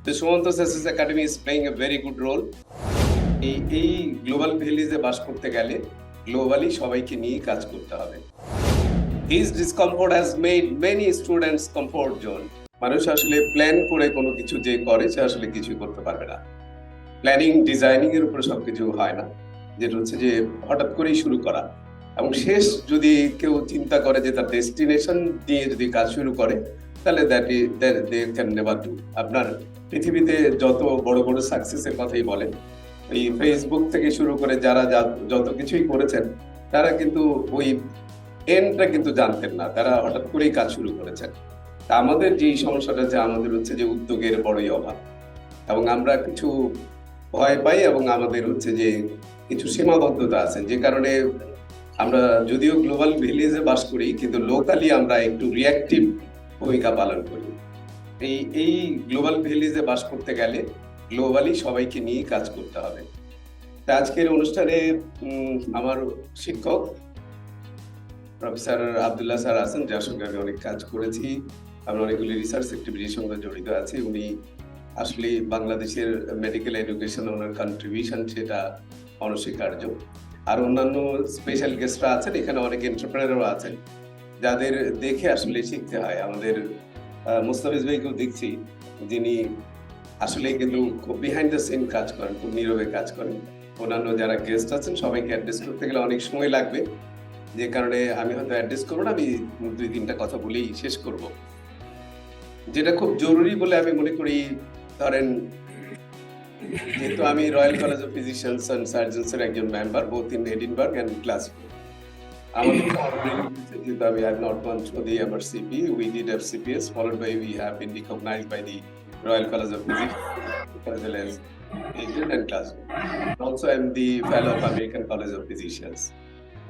The Sumanto's SsAcademy is playing a very good role. এই global ভিলেজে বাস করতে গেলে globally সবাইকে নিয়ে কাজ করতে হবে। His discomfort has made many students comfort zone. মানুষ আসলে প্ল্যান করে কোনো কিছু যে করে সে আসলে কিছু করতে পারবে না। প্ল্যানিং ডিজাইনিং এর উপর সবকিছু হয় না, যেটা হচ্ছে যে হঠাৎ করেই শুরু করা এবং শেষ যদি কেউ চিন্তা করে যে তার ডেস্টিনেশন দিয়ে যদি কাজ শুরু করে তাহলে দে ক্যান নেভার ডু। আপনার পৃথিবীতে যত বড় বড় সাকসেসের কথাই বলেন, এই ফেসবুক থেকে শুরু করে যারা যত কিছুই করেছেন তারা কিন্তু ওই এন্ডটা কিন্তু জানতেন না, তারা হঠাৎ করেই কাজ শুরু করেছেন। তা আমাদের যে সমস্যাটা যে আমাদের হচ্ছে যে উদ্যোগের বড়ই অভাব এবং আমরা কিছু ভয় পাই এবং আমাদের হচ্ছে যে কিছু সীমাবদ্ধতা আছে, যে কারণে আমরা যদিও গ্লোবাল ভিলেজে বাস করি কিন্তু লোকালি আমরা একটু রিঅ্যাক্টিভ ভূমিকা পালন করি। এই গ্লোবাল ভিলেজে বাস করতে গেলে গ্লোবালি সবাইকে নিয়ে কাজ করতে হবে। তা আজকের অনুষ্ঠানে আমার শিক্ষক প্রফেসর আব্দুল্লাহ স্যার আছেন, যার সঙ্গে আমি অনেক কাজ করেছি, আমরা অনেকগুলি রিসার্চ অ্যাক্টিভিটির সঙ্গে জড়িত আছি। উনি আসলে বাংলাদেশের মেডিকেল এডুকেশন ওনার কন্ট্রিবিউশন সেটা অনস্বীকার্য। আর অন্যান্য স্পেশাল গেস্টরা আছেন, এখানে অনেক এন্টারপ্রেনারও আছেন যাদের দেখে আসলে শিখতে হয়। আমাদের মুস্তাফিজ ভাইকেও দেখছি, যিনি আসলে কিন্তু খুব বিহাইন্ড দ্য সিন কাজ করেন, খুব নীরবে কাজ করেন। অন্যান্য যারা গেস্ট আছেন সবাইকে অ্যাড্রেস করতে গেলে অনেক সময় লাগবে, যে কারণে আমি হয়তো অ্যাড্রেস করবো না, আমি 2-3টা কথা বলেই শেষ করব। যেটা খুব জরুরি বলে আমি মনে করি, ধরেন যেহেতু আমি royal college of physicians and surgeons এর একজন member, both in Edinburgh and Glasgow. আমাদের যেহেতু আমি have not gone through the MRCP, we did FCPS, followed by we have been recognized by the Royal College of Physics as well as England and Glasgow. Also, I am the fellow of American College of Physicians.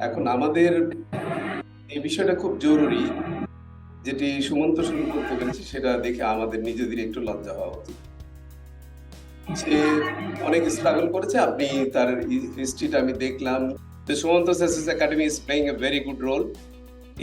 এখন আমাদের এই বিষয়টা খুব জরুরি, যেটি সুমন্ত শুরু করতে পেরেছে সেটা দেখে আমাদের নিজেদের একটু লজ্জা হওয়া উচিত। সে অনেক স্ট্রাগল করেছে, আপনি তার হিস্ট্রিটা আমি দেখলাম। The Sumanto's SsAcademy is playing a very good role.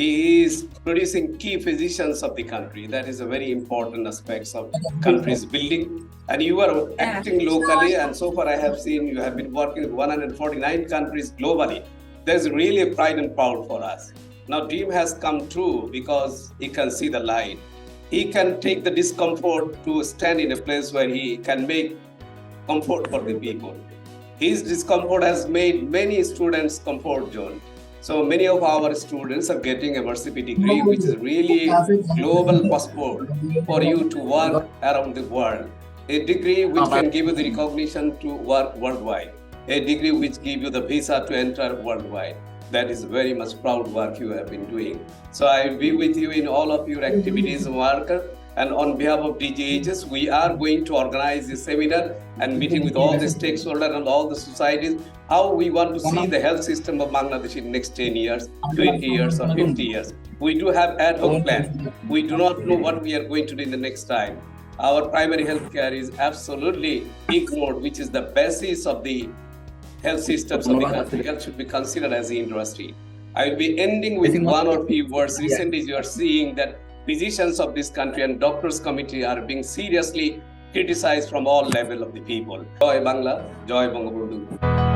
He is producing key physicians of the country. That is a very important aspect of country's building. And you are acting locally, and so far I have seen you have been working with 149 countries globally. There's really a pride and proud for us. Now dream has come true because he can see the light. He can take the discomfort to stand in a place where he can make comfort for the people. His discomfort has made many students comfort zone. So many of our students are getting a MRCP degree, which is really global passport for you to work around the world. A degree which can give you the recognition to work worldwide. A degree which give you the visa to enter worldwide. That is very much proud work you have been doing. So I will be with you in all of your activities and work. And on behalf of DGHS, we are going to organize a seminar and meeting with all the stakeholders and all the societies, how we want to see the health system of Bangladesh in next 10 years, 20 years or 50 years. We do have ad hoc plan. We do not know what we are going to do in the next time. Our primary health care is absolutely ignored, which is the basis of the health systems of the country. Health should be considered as an industry. I will be ending with one or few words. Recently, you are seeing that physicians of this country and doctors committee are being seriously criticized from all level of the people. Joy Bangla, Joy Bangabandhu.